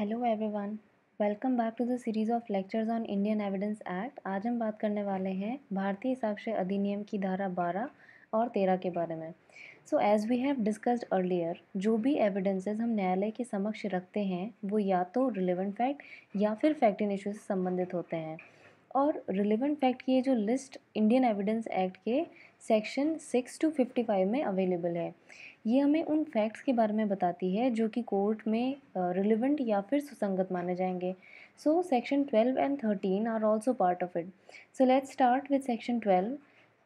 Hello everyone, welcome back to the series of lectures on Indian evidence act. आज हम बात करने वाले हैं भारतीय साक्ष्य अधिनियम की धारा 12 और 13 के बारे में। So as we have discussed earlier, जो भी एविडेंसेस हम न्यायालय के समक्ष रखते हैं वो या तो रिलेवेंट फैक्ट या फिर फैक्ट इन इशू से संबंधित होते हैं। और रिलेवेंट फैक्ट की ये जो लिस्ट इंडियन एविडेंस एक्ट के सेक्शन 6 to 55 में अवेलेबल है। ये हमें उन फैक्ट्स के बारे में बताती है जो कि कोर्ट में रिलेवेंट या फिर सुसंगत माने जाएंगे। So section 12 and 13 are also part of it. So let's start with section 12।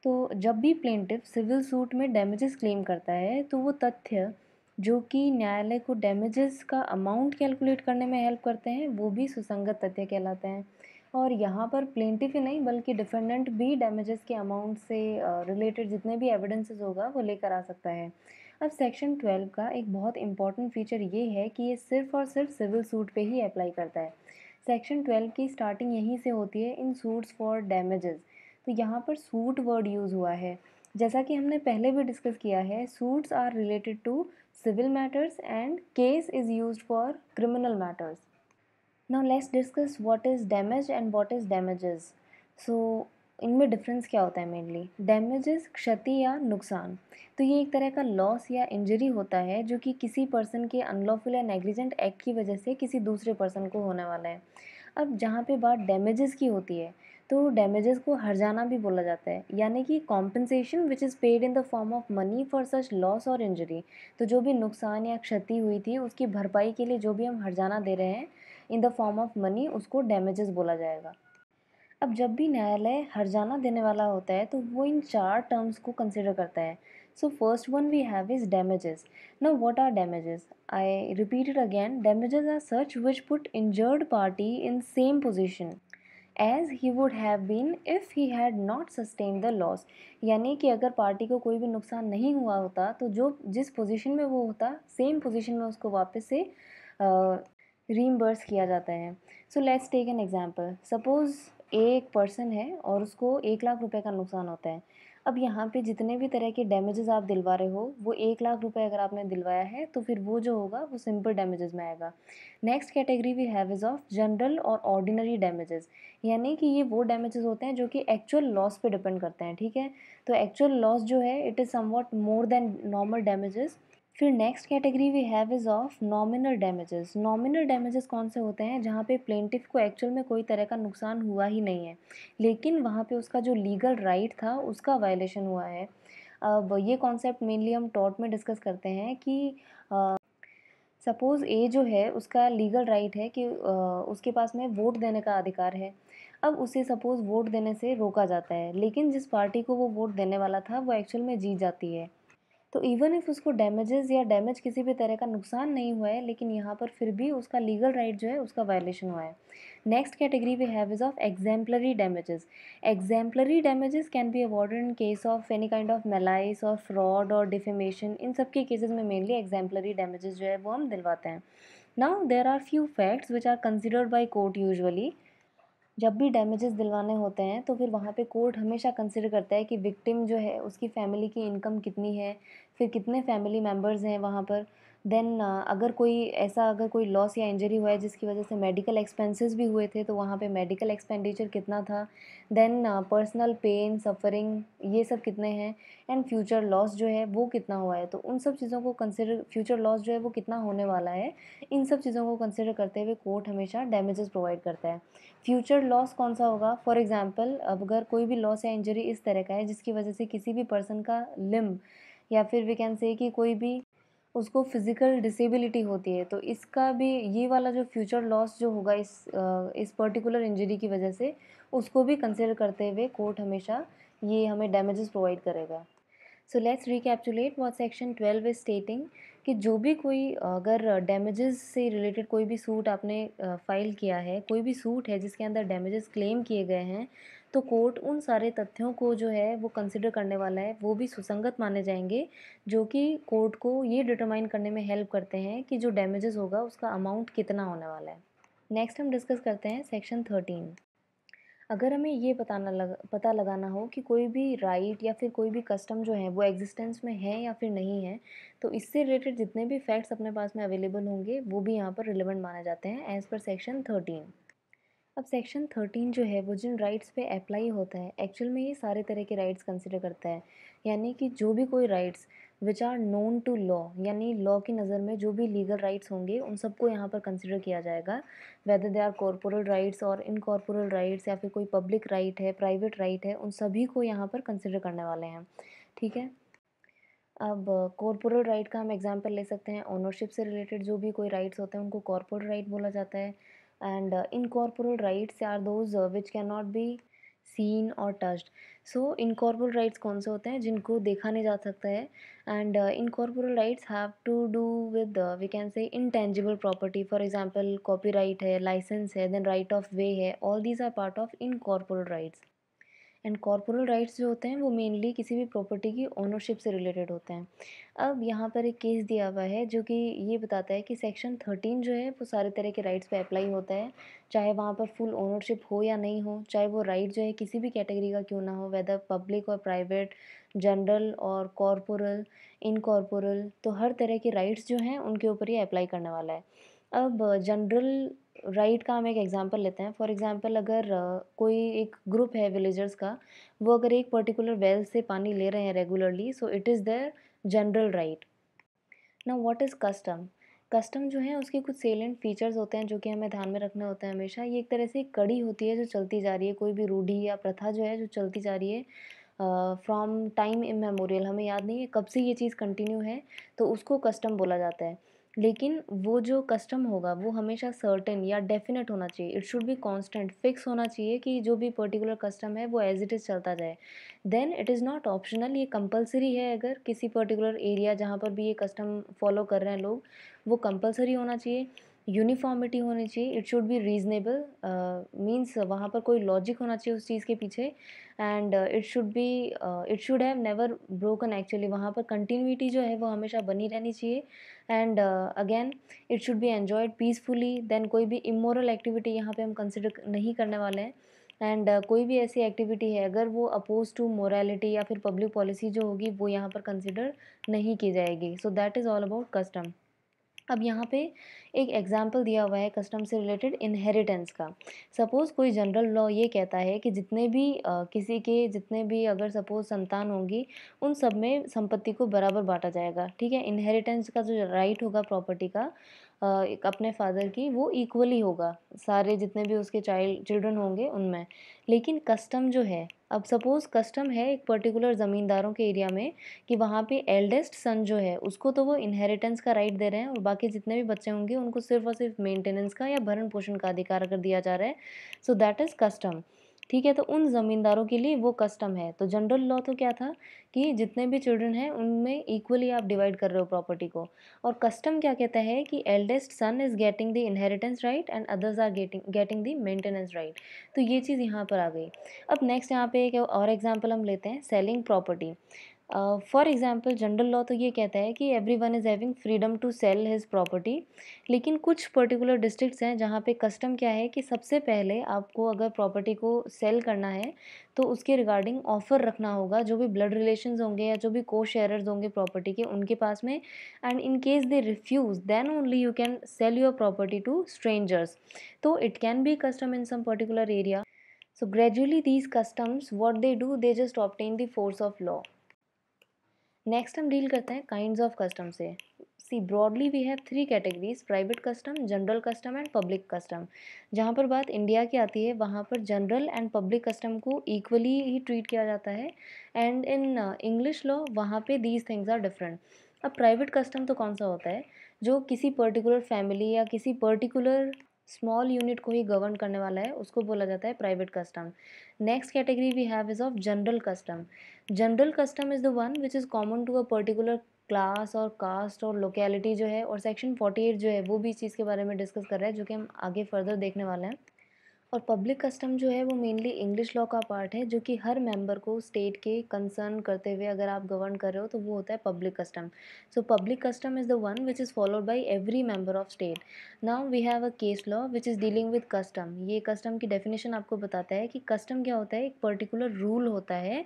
तो जब भी प्लेंटिफ सिविल सूट में डैमेजेस क्लेम करता है तो वो तथ्य जो कि न्यायालय को डैमेजेस का अमाउंट कैलकुलेट करने में हेल्प करते हैं वो भी सुसंगत तथ्य कहलाते हैं। और यहाँ पर प्लेंटिफ ही नहीं बल्कि डिफेंडेंट भी डैमेजेस के अमाउंट से रिलेटेड जितने भी एविडेंसेस होगा वो लेकर आ सकता है। अब सेक्शन 12 का एक बहुत इंपॉर्टेंट फीचर ये है कि ये सिर्फ और सिर्फ सिविल सूट पे ही अप्लाई करता है। सेक्शन 12 की स्टार्टिंग यहीं से होती है, इन सूट्स फॉर डैमेजेस। तो यहाँ पर सूट वर्ड यूज़ हुआ है। जैसा कि हमने पहले भी डिस्कस किया है, suits are related to civil matters and case is used for criminal matters. Now let's discuss what is damage and what is damages. So इनमें डिफरेंस क्या होता है मेनली। डैमेजेस क्षति या नुकसान, तो ये एक तरह का लॉस या इंजरी होता है जो कि किसी पर्सन के अनलॉफुल या नेग्लिजेंट एक्ट की वजह से किसी दूसरे पर्सन को होने वाला है। अब जहाँ पे बात डैमेजेस की होती है तो डैमेजेस को हर्जाना भी बोला जाता है, यानी कि compensation which is paid in the form of money for such loss और इंजरी। तो जो भी नुकसान या क्षति हुई थी उसकी भरपाई के लिए जो भी हम हर्जाना दे रहे हैं in the form of money, उसको डैमेजेस बोला जाएगा। अब जब भी न्यायालय हर्जाना देने वाला होता है तो वो इन चार टर्म्स को कंसिडर करता है। So first one we have is damages. Now what are damages? I repeat it again, damages are such which put injured party in same position as he would have been if he had not sustain the loss. यानी कि अगर party को कोई भी नुकसान नहीं हुआ होता तो जो जिस पोजीशन में वो होता सेम पोजीशन में उसको वापस से रीइम्बर्स किया जाता है। So let's take an example. Suppose एक पर्सन है और उसको 1 लाख रुपए का नुकसान होता है। अब यहाँ पे जितने भी तरह के डैमेजेस आप दिलवा रहे हो वो 1 लाख रुपए अगर आपने दिलवाया है तो फिर वो जो होगा वो सिंपल डैमेजेस में आएगा। Next category we have is of general और ऑर्डिनरी डैमेजेस। यानी कि ये वो डैमेजेस होते हैं जो कि एक्चुअल लॉस पे डिपेंड करते हैं, ठीक है। तो एक्चुअल लॉस जो है it is somewhat more than normal damages. फिर next category we have is of nominal damages. Nominal damages कौन से होते हैं? जहाँ पे प्लेंटिफ को एक्चुअल में कोई तरह का नुकसान हुआ ही नहीं है लेकिन वहाँ पे उसका जो लीगल राइट था उसका वायलेशन हुआ है। अब ये कॉन्सेप्ट मेनली हम टॉर्ट में डिस्कस करते हैं कि सपोज़ ए जो है उसका लीगल राइट है कि उसके पास में वोट देने का अधिकार है। अब उसे सपोज़ वोट देने से रोका जाता है लेकिन जिस पार्टी को वो वोट देने वाला था वो एक्चुअल में जीत जाती है। तो इवन इफ़ उसको डैमेजेस या डैमेज किसी भी तरह का नुकसान नहीं हुआ है लेकिन यहाँ पर फिर भी उसका लीगल राइट जो है उसका वायलेशन हुआ है। Next category we have is of exemplary damages. Exemplary damages can be awarded in case of any kind of malice और फ्रॉड और डिफेमेशन। इन सब के केसेस में मेनली एग्जाम्पलरी डैमेजेस जो है वो हम दिलवाते हैं। Now there are few facts which are considered by court usually. जब भी डैमेजेस दिलवाने होते हैं तो फिर वहाँ पे कोर्ट हमेशा कंसिडर करता है कि विक्टिम जो है उसकी फैमिली की इनकम कितनी है, फिर कितने फैमिली मेम्बर्स हैं वहाँ पर। देन अगर कोई ऐसा अगर कोई लॉस या इंजरी हुआ है जिसकी वजह से मेडिकल एक्सपेंसेस भी हुए थे तो वहाँ पे मेडिकल एक्सपेंडिचर कितना था। देन पर्सनल पेन सफरिंग ये सब कितने हैं, एंड फ्यूचर लॉस जो है वो कितना हुआ है। तो उन सब चीज़ों को कंसिडर, फ्यूचर लॉस जो है वो कितना होने वाला है, इन सब चीज़ों को कंसिडर करते हुए कोर्ट हमेशा डैमेजेस प्रोवाइड करता है। फ्यूचर लॉस कौन सा होगा? फॉर एग्जांपल अब अगर कोई भी लॉस या इंजरी इस तरह का है जिसकी वजह से किसी भी पर्सन का लिम्ब या फिर वी कैन से कि कोई भी उसको फिजिकल डिसेबिलिटी होती है तो इसका भी ये वाला जो फ्यूचर लॉस जो होगा इस पर्टिकुलर इंजरी की वजह से उसको भी कंसिडर करते हुए कोर्ट हमेशा ये हमें डैमेजेस प्रोवाइड करेगा। So let's recapitulate what section 12 is स्टेटिंग कि जो भी कोई अगर डैमेजेस से रिलेटेड कोई भी सूट आपने फाइल किया है, कोई भी सूट है जिसके अंदर डैमेजेस क्लेम किए गए हैं, तो कोर्ट उन सारे तथ्यों को जो है वो कंसिडर करने वाला है, वो भी सुसंगत माने जाएंगे जो कि कोर्ट को ये डिटरमाइन करने में हेल्प करते हैं कि जो डैमेजेस होगा उसका अमाउंट कितना होने वाला है। नेक्स्ट हम डिस्कस करते हैं सेक्शन 13। अगर हमें ये पता लगाना हो कि कोई भी राइट या फिर कोई भी कस्टम जो है वो एग्जिस्टेंस में है या फिर नहीं है, तो इससे रिलेटेड जितने भी फैक्ट्स अपने पास में अवेलेबल होंगे वो भी यहाँ पर रिलेवेंट माने जाते हैं एज़ पर सेक्शन 13। अब सेक्शन 13 जो है वो जिन राइट्स पे अप्लाई होता है, एक्चुअल में ये सारे तरह के राइट्स कंसिडर करता है। यानी कि जो भी कोई rights which are known to law, यानी लॉ की नज़र में जो भी लीगल राइट्स होंगे उन सबको यहाँ पर कंसिडर किया जाएगा, whether they are corporeal rights और इनकॉर्पोरल राइट्स या फिर कोई पब्लिक राइट है, प्राइवेट राइट है, उन सभी को यहाँ पर कंसिडर करने वाले हैं। ठीक है। अब कॉर्पोरल राइट का हम एग्जांपल ले सकते हैं, ओनरशिप से रिलेटेड जो भी कोई राइट्स होते हैं उनको कॉर्पोरल राइट बोला जाता है। And incorporeal rights are those which can not be seen और टच्ड। सो इनकॉर्पोरल राइट्स कौन से होते हैं जिनको देखा नहीं जा सकता है। And incorporeal rights have to do with we can say intangible property, for example copyright है, लाइसेंस है, देन राइट ऑफ वे है, all these are part of incorporeal rights. And corporeal rights जो होते हैं वो मेनली किसी भी property की ओनरशिप से रिलेटेड होते हैं। अब यहाँ पर एक केस दिया हुआ है जो कि ये बताता है कि सेक्शन 13 जो है वो सारे तरह के राइट्स पे अप्लाई होता है, चाहे वहाँ पर फुल ओनरशिप हो या नहीं हो, चाहे वो राइट जो है किसी भी कैटेगरी का क्यों ना हो, वेदर पब्लिक और प्राइवेट, जनरल और कॉर्पोरल, इनकॉर्पोरल, तो हर तरह के राइट्स जो हैं उनके ऊपर ये अप्लाई करने वाला है। अब जनरल राइट का हम एक एग्जांपल लेते हैं। फॉर एग्जांपल अगर कोई एक ग्रुप है विलेजर्स का, वो अगर एक पर्टिकुलर वेल से पानी ले रहे हैं regularly, so it is their general right. Now what is custom? Custom जो है उसके कुछ सेलिएंट फीचर्स होते हैं जो कि हमें ध्यान में रखने होते हैं हमेशा। ये एक तरह से एक कड़ी होती है जो चलती जा रही है, कोई भी रूढ़ी या प्रथा जो है जो चलती जा रही है फ्रॉम टाइम इमेमोरियल, हमें याद नहीं है कब से ये चीज़ कंटिन्यू है, तो उसको कस्टम बोला जाता है। लेकिन वो जो कस्टम होगा वो हमेशा सर्टेन या डेफिनेट होना चाहिए, it should be constant, fix होना चाहिए कि जो भी पर्टिकुलर कस्टम है वो एज इट इज़ चलता जाए। Then it is not optional, ये कंपलसरी है। अगर किसी पर्टिकुलर एरिया जहाँ पर भी ये कस्टम फॉलो कर रहे हैं लोग, वो कंपलसरी होना चाहिए, यूनिफॉर्मिटी होनी चाहिए, it should be reasonable, means वहाँ पर कोई लॉजिक होना चाहिए उस चीज़ के पीछे। And it should have never broken, actually वहाँ पर कंटिन्यूटी जो है वो हमेशा बनी रहनी चाहिए। And again it should be enjoyed peacefully. Then कोई भी इमोरल एक्टिविटी यहाँ पे हम कंसिडर नहीं करने वाले हैं। एंड कोई भी ऐसी एक्टिविटी है अगर वो अपोज टू मोरालिटी या फिर पब्लिक पॉलिसी जो होगी वो यहाँ पर कंसिडर नहीं की जाएगी। So that is all about custom. अब यहाँ पे एक एग्जाम्पल दिया हुआ है कस्टम से रिलेटेड इनहेरिटेंस का। सपोज़ कोई जनरल लॉ ये कहता है कि जितने भी किसी के जितने भी अगर सपोज़ संतान होंगी उन सब में संपत्ति को बराबर बांटा जाएगा। ठीक है, इनहेरिटेंस का जो राइट होगा प्रॉपर्टी का एक अपने फादर की, वो इक्वली होगा सारे जितने भी उसके चिल्ड्रन होंगे उनमें। लेकिन कस्टम जो है, अब सपोज़ कस्टम है एक पर्टिकुलर ज़मींदारों के एरिया में कि वहाँ पे एल्डेस्ट सन जो है उसको तो वो इनहेरिटेंस का राइट दे रहे हैं और बाकी जितने भी बच्चे होंगे उनको सिर्फ और सिर्फ मेंटेनेंस का या भरण पोषण का अधिकार अगर दिया जा रहा है, सो दैट इज़ कस्टम। ठीक है, तो उन ज़मींदारों के लिए वो कस्टम है। तो जनरल लॉ तो क्या था कि जितने भी चिल्ड्रन हैं उनमें इक्वली आप डिवाइड कर रहे हो प्रॉपर्टी को। और कस्टम क्या कहता है कि eldest son is getting the inheritance right and others are getting the maintenance right. तो ये चीज़ यहाँ पर आ गई। अब नेक्स्ट यहाँ पे एक और एग्जांपल हम लेते हैं, selling property. For example general law तो ये कहता है कि every one is having freedom to sell his property. लेकिन कुछ पर्टिकुलर डिस्ट्रिक्ट्स हैं जहाँ पे कस्टम क्या है कि सबसे पहले आपको अगर प्रॉपर्टी को सेल करना है तो उसके रिगार्डिंग ऑफर रखना होगा जो भी ब्लड रिलेशंस होंगे या जो भी को शेयरर्स होंगे प्रॉपर्टी के उनके पास में। And in case they refuse then only you can sell your property to strangers. तो it can be custom in some particular area. So gradually these customs what they do, they just obtain the force of law. Next हम deal करते हैं kinds of custom से। See broadly we have three categories, private custom, general custom and public custom. जहाँ पर बात India की आती है वहाँ पर जनरल एंड पब्लिक कस्टम को इक्वली ही ट्रीट किया जाता है। एंड इन इंग्लिश लॉ वहाँ पे दीज थिंग्स आर डिफरेंट। अब प्राइवेट कस्टम तो कौन सा होता है, जो किसी पर्टिकुलर फैमिली या किसी पर्टिकुलर स्मॉल यूनिट को ही गवर्न करने वाला है, उसको बोला जाता है private custom. Next category we have is of general custom. General custom is the one which is common to a particular class और कास्ट और लोकेलिटी जो है। और सेक्शन 48 जो है वो भी इस चीज़ के बारे में डिस्कस कर रहा है जो कि हम आगे फर्दर देखने वाले हैं। और पब्लिक कस्टम जो है वो मेनली इंग्लिश लॉ का पार्ट है, जो कि हर मेंबर को स्टेट के कंसर्न करते हुए अगर आप गवर्न कर रहे हो तो वो होता है public custom. So public custom is the one which is followed by every member of state. Now we have a case law which is dealing with custom. ये कस्टम की डेफिनेशन आपको बताता है कि कस्टम क्या होता है। एक पर्टिकुलर रूल होता है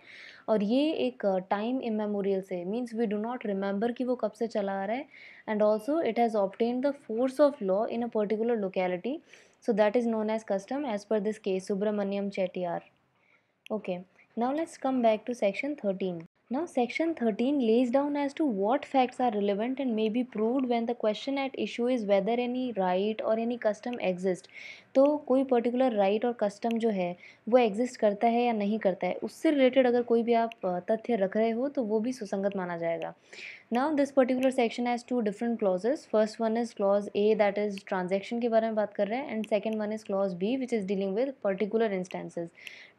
और ये एक टाइम इमेमोरियल से, means we do not remember कि वो कब से चला आ रहा है, and also it has obtained the force of law in a particular locality, so that is known as custom as per this case Subramaniam Chettiar. Okay, now let's come back to section 13. Now section 13 lays down as to what facts are relevant and may be proved when the question at issue is whether any right or any custom exist. तो कोई particular right और custom जो है वो exist करता है या नहीं करता है, उससे रिलेटेड अगर कोई भी आप तथ्य रख रहे हो तो वो भी सुसंगत माना जाएगा। Now this particular section has two different clauses. First one is clause A, that is transaction के बारे में बात कर रहे हैं, and second one is clause B which is dealing with particular instances.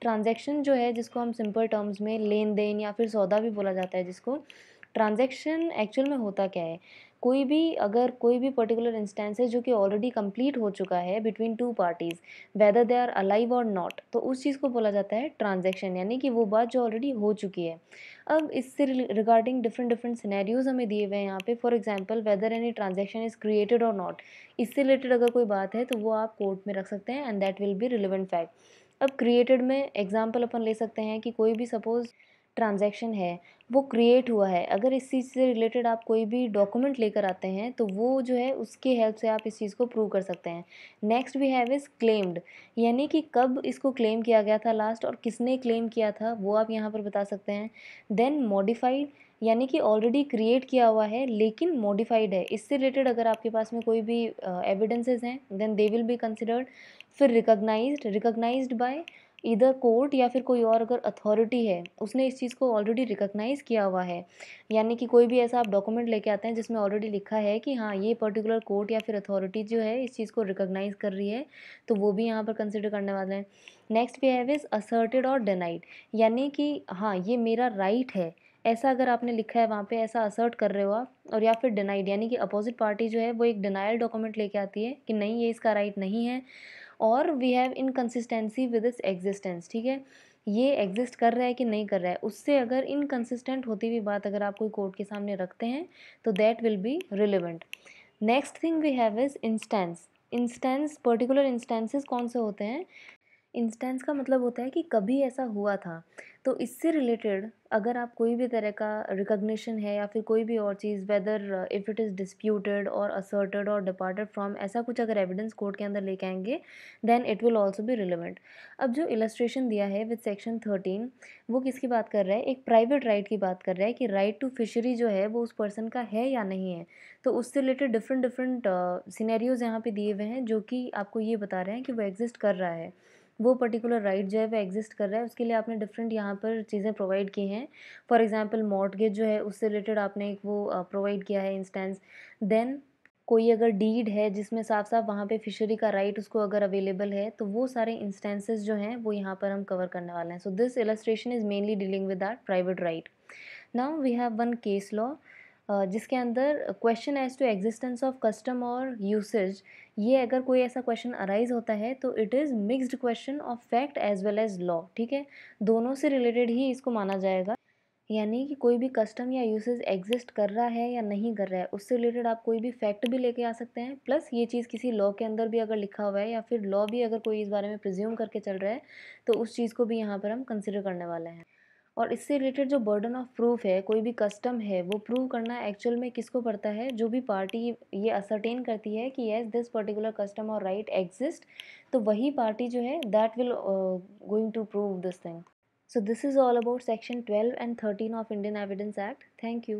Transaction जो है जिसको हम सिंपल टर्म्स में लेन देन या फिर सौदा भी बोला जाता है, जिसको ट्रांजैक्शन एक्चुअल में होता क्या है। कोई भी अगर कोई भी पर्टिकुलर इंस्टेंस है जो कि ऑलरेडी कंप्लीट हो चुका है between two parties, whether they are alive or not, तो उस चीज़ को बोला जाता है ट्रांजैक्शन, यानी कि वो बात जो ऑलरेडी हो चुकी है। अब इससे रिगार्डिंग डिफरेंट डिफरेंट सिनेरियोज हमें दिए हुए हैं यहाँ पे। For example whether any transaction is created और नॉट, इससे रिलेटेड अगर कोई बात है तो वो आप कोर्ट में रख सकते हैं and that will be relevant fact. अब क्रिएटेड में एग्जांपल अपन ले सकते हैं कि कोई भी सपोज़ ट्रांजैक्शन है वो क्रिएट हुआ है, अगर इस चीज़ से रिलेटेड आप कोई भी डॉक्यूमेंट लेकर आते हैं तो वो जो है उसके हेल्प से आप इस चीज़ को प्रूव कर सकते हैं। Next we have is claimed, यानी कि कब इसको क्लेम किया गया था लास्ट और किसने क्लेम किया था वो आप यहाँ पर बता सकते हैं। देन मॉडिफाइड, यानी कि ऑलरेडी क्रिएट किया हुआ है लेकिन मॉडिफाइड है, इससे रिलेटेड अगर आपके पास में कोई भी एविडेंसेस हैं then they will be considered. फिर रिकॉग्नाइज्ड बाय इधर कोर्ट या फिर कोई और अगर अथॉरिटी है उसने इस चीज़ को ऑलरेडी रिकॉग्नाइज़ किया हुआ है, यानी कि कोई भी ऐसा आप डॉक्यूमेंट लेके आते हैं जिसमें ऑलरेडी लिखा है कि हाँ ये पर्टिकुलर कोर्ट या फिर अथॉरिटी जो है इस चीज़ को रिकॉग्नाइज़ कर रही है, तो वो भी यहाँ पर कंसिडर करने वाले हैं। Next we have is asserted और डिनाइड, यानी कि हाँ ये मेरा राइट है, ऐसा अगर आपने लिखा है वहाँ पे, ऐसा असर्ट कर रहे हो आप, और या फिर डिनाइड, यानी कि अपोजिट पार्टी जो है वो एक डिनाइल डॉक्यूमेंट लेके आती है कि नहीं ये इसका राइट नहीं है, और we have inconsistency with its existence. ठीक है, ये एग्जिस्ट कर रहा है कि नहीं कर रहा है, उससे अगर इनकन्सिस्टेंट होती हुई बात अगर आप कोई कोर्ट के सामने रखते हैं तो that will be relevant. Next thing we have is instance. Instance, particular instances कौन से होते हैं। इंस्टेंस का मतलब होता है कि कभी ऐसा हुआ था, तो इससे रिलेटेड अगर आप कोई भी तरह का रिकॉग्निशन है या फिर कोई भी और चीज़, whether if it is disputed और असर्टेड और डिपार्टेड फ्रॉम, ऐसा कुछ अगर एविडेंस कोर्ट के अंदर लेके आएंगे then it will also be relevant. अब जो इलस्ट्रेशन दिया है विद सेक्शन 13, वो किसकी बात कर रहा है, एक प्राइवेट राइट की बात कर रहा है कि राइट टू फिशरी जो है वो उस पर्सन का है या नहीं है। तो उससे रिलेटेड डिफरेंट डिफरेंट सिनेरियोज यहाँ पे दिए हुए हैं जो कि आपको ये बता रहे हैं कि वो एग्जिस्ट कर रहा है, वो पर्टिकुलर राइट जो है वो एग्जिस्ट कर रहा है, उसके लिए आपने डिफरेंट यहाँ पर चीज़ें प्रोवाइड की हैं। फॉर एग्जांपल मॉर्टगेज जो है उससे रिलेटेड आपने एक वो प्रोवाइड किया है इंस्टेंस। देन कोई अगर डीड है जिसमें साफ साफ वहाँ पे फिशरी का राइट उसको अगर अवेलेबल है, तो वो सारे इंस्टेंसेस जो हैं वो यहाँ पर हम कवर करने वाले हैं। So this illustration is mainly dealing with that private right. Now we have one case law जिसके अंदर question as to existence of custom और यूसेज, ये अगर कोई ऐसा क्वेश्चन अराइज होता है तो it is mixed question of fact as well as law. ठीक है, दोनों से रिलेटेड ही इसको माना जाएगा, यानी कि कोई भी कस्टम या यूसेज एग्जिस्ट कर रहा है या नहीं कर रहा है उससे रिलेटेड आप कोई भी फैक्ट भी लेके आ सकते हैं, प्लस ये चीज़ किसी लॉ के अंदर भी अगर लिखा हुआ है या फिर लॉ भी अगर कोई इस बारे में प्रिज्यूम करके चल रहा है तो उस चीज़ को भी यहाँ पर हम कंसिडर करने वाले हैं। और इससे रिलेटेड जो बर्डन ऑफ प्रूफ है, कोई भी कस्टम है वो प्रूव करना एक्चुअल में किसको पड़ता है, जो भी पार्टी ये असरटेन करती है कि येस दिस पर्टिकुलर कस्टम और राइट एग्जिस्ट, तो वही पार्टी जो है that will going to prove this thing. So this is all about section 12 and 13 of Indian Evidence Act. Thank you.